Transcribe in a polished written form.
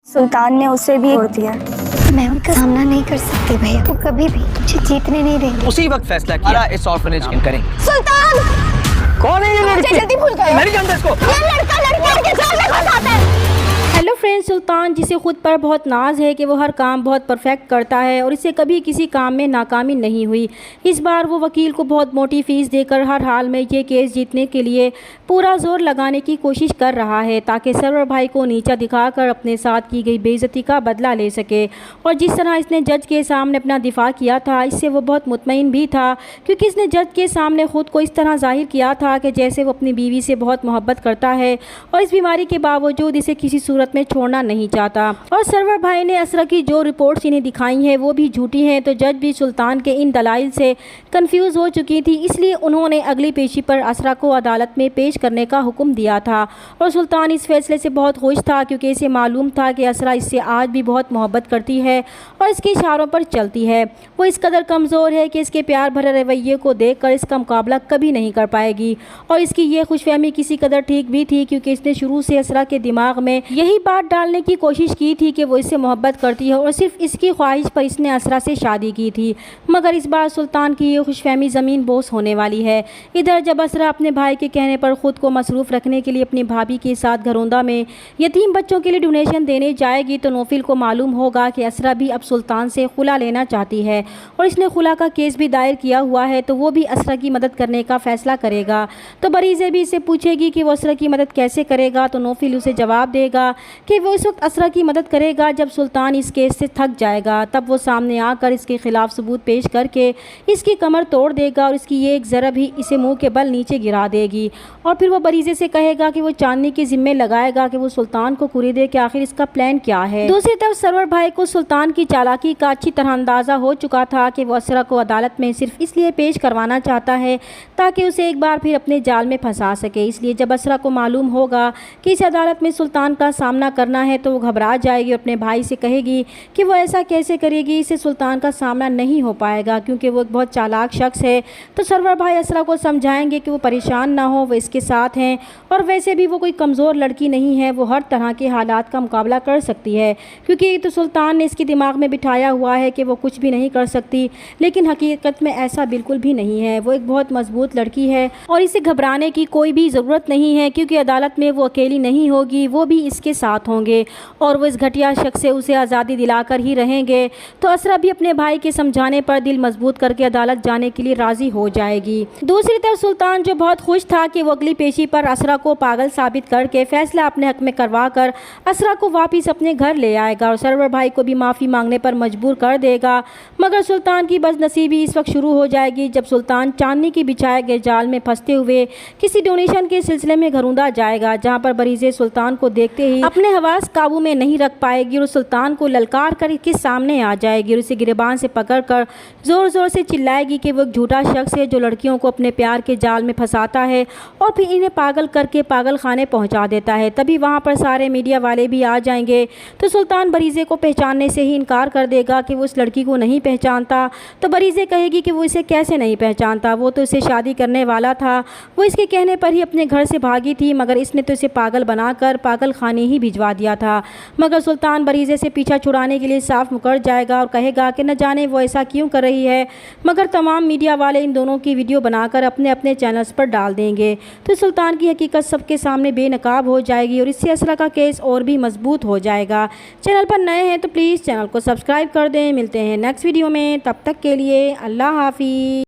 सुल्तान ने उसे भी छोड़ दिया। मैं उनका सामना नहीं कर सकती भैया, वो कभी भी मुझे जीतने नहीं देंगे। उसी वक्त फैसला किया इस ऑर्फनेज में करेंगे। सुल्तान! कौन है ये लड़की? जल्दी भूल गए। नहीं जानता इसको। ये लड़का लड़कियों के जाल में फंसाता है। हेलो फ्रेंड्स, सुल्तान जिसे खुद पर बहुत नाज है कि वो हर काम बहुत परफेक्ट करता है और इसे कभी किसी काम में नाकामी नहीं हुई। इस बार वो वकील को बहुत मोटी फीस देकर हर हाल में ये केस जीतने के लिए पूरा जोर लगाने की कोशिश कर रहा है ताकि सरवर भाई को नीचा दिखाकर अपने साथ की गई बेइज्जती का बदला ले सके। और जिस तरह इसने जज के सामने अपना दिफा किया था, इससे वो बहुत मुतमईन भी था क्योंकि इसने जज के सामने ख़ुद को इस तरह जाहिर किया था कि जैसे वो अपनी बीवी से बहुत मोहब्बत करता है और इस बीमारी के बावजूद इसे किसी सूरत में छोड़ना नहीं चाहता। और सरवर भाई ने असरा की जो रिपोर्ट्स इन्हें दिखाई हैं वो भी झूठी हैं, तो जज भी सुल्तान के इन दलाइल से कंफ्यूज हो चुकी थी। इसलिए उन्होंने अगली पेशी पर असरा को अदालत में पेश करने का हुक्म दिया था। और सुल्तान इस फैसले से बहुत खुश था क्योंकि इसे मालूम था कि असरा इससे आज भी बहुत मोहब्बत करती है और इसके इशारों पर चलती है। वो इस कदर कमज़ोर है कि इसके प्यार भरे रवैये को देख कर इसका मुकाबला कभी नहीं कर पाएगी। और इसकी ये खुशफहमी किसी कदर ठीक भी थी क्योंकि इसने शुरू से असरा के दिमाग में यही बात डालने की कोशिश की थी कि वो इससे मोहब्बत करती है और सिर्फ इसकी ख्वाहिश पर इसने असरा से शादी की थी। मगर इस बार सुल्तान की ये खुशफहमी ज़मीन बोस होने वाली है। इधर जब असरा अपने भाई के कहने पर ख़ुद को मसरूफ़ रखने के लिए अपनी भाभी के साथ घरौंदा में यतीम बच्चों के लिए डोनेशन देने जाएगी तो नौफिल को मालूम होगा कि असरा भी अब सुल्तान से खुला लेना चाहती है और इसने खुला का केस भी दायर किया हुआ है, तो वो भी असरा की मदद करने का फ़ैसला करेगा। तो बरीज़े भी इससे पूछेगी कि वो असरा की मदद कैसे करेगा, तो नौफिल उसे जवाब देगा कि वो इस वक्त असरा की मदद करेगा जब सुल्तान इस केस से थक जाएगा। तब वो सामने आकर इसके खिलाफ सबूत पेश करके इसकी कमर तोड़ देगा और इसकी ये एक ज़रब ही इसे मुंह के बल नीचे गिरा देगी। और फिर वो बरीज़े से कहेगा कि वो चांदनी के ज़िम्मे लगाएगा कि वो सुल्तान को कुरी दे कि आखिर इसका प्लान क्या है। दूसरी तरफ सरवर भाई को सुल्तान की चालाकी का अच्छी तरह अंदाज़ा हो चुका था कि वो असरा को अदालत में सिर्फ इसलिए पेश करवाना चाहता है ताकि उसे एक बार फिर अपने जाल में फंसा सके। इसलिए जब असरा को मालूम होगा कि इस अदालत में सुल्तान का सामना करना है तो वो घबरा जाएगी और अपने भाई से कहेगी कि वो ऐसा कैसे करेगी, इससे सुल्तान का सामना नहीं हो पाएगा क्योंकि वो एक बहुत चालाक शख्स है। तो सरवर भाई असरा को समझाएंगे कि वो परेशान ना हो, वो इसके साथ हैं और वैसे भी वो कोई कमज़ोर लड़की नहीं है, वो हर तरह के हालात का मुकाबला कर सकती है क्योंकि तो सुल्तान ने इसके दिमाग में बिठाया हुआ है कि वो कुछ भी नहीं कर सकती, लेकिन हकीकत में ऐसा बिल्कुल भी नहीं है। वो एक बहुत मजबूत लड़की है और इसे घबराने की कोई भी ज़रूरत नहीं है क्योंकि अदालत में वो अकेली नहीं होगी, वो भी इसके साथ होंगे और वो इस घटिया शख्स से उसे आज़ादी दिलाकर ही रहेंगे। तो असरा भी अपने भाई के समझाने पर दिल मजबूत करके अदालत जाने के लिए राज़ी हो जाएगी। दूसरी तरफ सुल्तान जो बहुत खुश था कि वो अगली पेशी पर असरा को पागल साबित करके फैसला अपने हक में करवा कर असरा को वापस अपने घर ले आएगा और सरवर भाई को भी माफ़ी मांगने पर मजबूर कर देगा। मगर सुल्तान की बदनसीबी इस वक्त शुरू हो जाएगी जब सुल्तान चांदनी की बिछाए गए जाल में फंसते हुए किसी डोनेशन के सिलसिले में घरौंदा जाएगा, जहाँ पर बरीज़े सुल्तान को देखते ही अपने हवास काबू में नहीं रख पाएगी और सुल्तान को ललकार कर इसके सामने आ जाएगी और उसे गिरबान से पकड़कर ज़ोर ज़ोर से चिल्लाएगी कि वो एक झूठा शख्स है जो लड़कियों को अपने प्यार के जाल में फंसाता है और फिर इन्हें पागल करके पागल खाने पहुंचा देता है। तभी वहां पर सारे मीडिया वाले भी आ जाएंगे तो सुल्तान बरीज़े को पहचानने से ही इनकार कर देगा कि वो उस लड़की को नहीं पहचानता। तो बरीज़े कहेगी कि वो इसे कैसे नहीं पहचानता, वो तो इसे शादी करने वाला था, वो इसके कहने पर ही अपने घर से भागी थी, मगर इसने तो इसे पागल बनाकर पागल खाने ही भिजवा दिया था। मगर सुल्तान बरीज़े से पीछा छुड़ाने के लिए साफ मुकर जाएगा और कहेगा कि न जाने वो ऐसा क्यों कर रही है, मगर तमाम मीडिया वाले इन दोनों की वीडियो बनाकर अपने अपने चैनल्स पर डाल देंगे। तो सुल्तान की हकीकत सबके सामने बेनकाब हो जाएगी और इससे असरा का केस और भी मजबूत हो जाएगा। चैनल पर नए हैं तो प्लीज़ चैनल को सब्सक्राइब कर दें। मिलते हैं नेक्स्ट वीडियो में, तब तक के लिए अल्लाह हाफिज़।